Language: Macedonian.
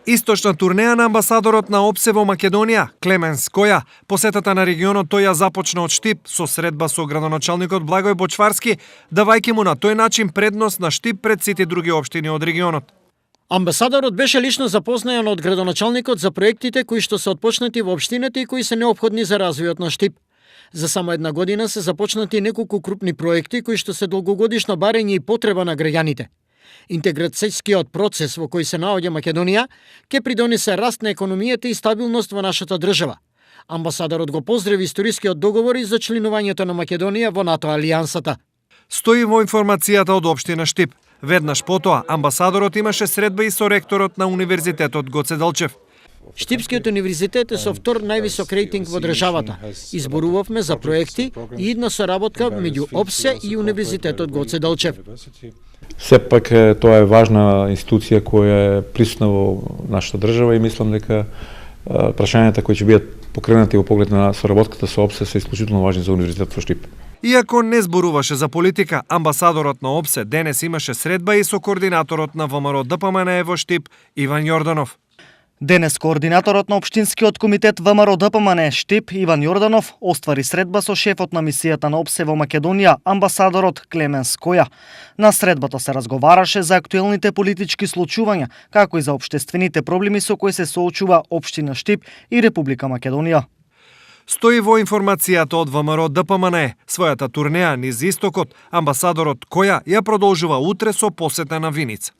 Источна турнеја на амбасадорот на ОПСЕ во Македонија, Клеменс Која, посетата на регионот тој ја започна од Штип со средба со градоначалникот Благој Бочварски, давајќи му на тој начин предност на Штип пред сите други општини од регионот. Амбасадорот беше лично запознаен од градоначалникот за проектите кои што се отпочнати во општината и кои се неопходни за развојот на Штип. За само една година се започнати неколку крупни проекти кои што се долгогодишно барење и потреба на граѓаните. Интеграцијскиот процес во кој се наоѓа Македонија ќе придонесе раст на економијата и стабилност во нашата држава. Амбасадорот го поздрави историскиот договор и за членувањето на Македонија во НАТО алијансата. Стои во информацијата од општина Штип. Веднаш потоа, амбасадорот имаше средба и со ректорот на Универзитетот Гоце Делчев. Штипскиот универзитет е со втор највисок рейтинг во државата. Изборувавме за проекти и идна соработка меѓу ОПСЕ и Универзитетот Гоце Делчев. Сепак тоа е важна институција која е присутна во нашата држава и мислам дека прашањата кои ќе бидат покренати во поглед на соработката со ОПСЕ се исклучително важни за Универзитетот во Штип. Иако не зборуваше за политика, амбасадорот на ОПСЕ денес имаше средба и со координаторот на ВМРО ДПМНЕ во Штип, Иван Јорданов. Денес координаторот на Општинскиот комитет ВМРО ДПМНЕ Штип Иван Јорданов оствари средба со шефот на мисијата на ОПСЕ во Македонија, амбасадорот Клеменс Која. На средбата се разговараше за актуелните политички случувања, како и за општествените проблеми со кои се соочува општина Штип и Република Македонија. Стои во информацијата од ВМРО ДПМНЕ. Својата турнеја низ истокот, амбасадорот Која ја продолжува утре со посета на Виница.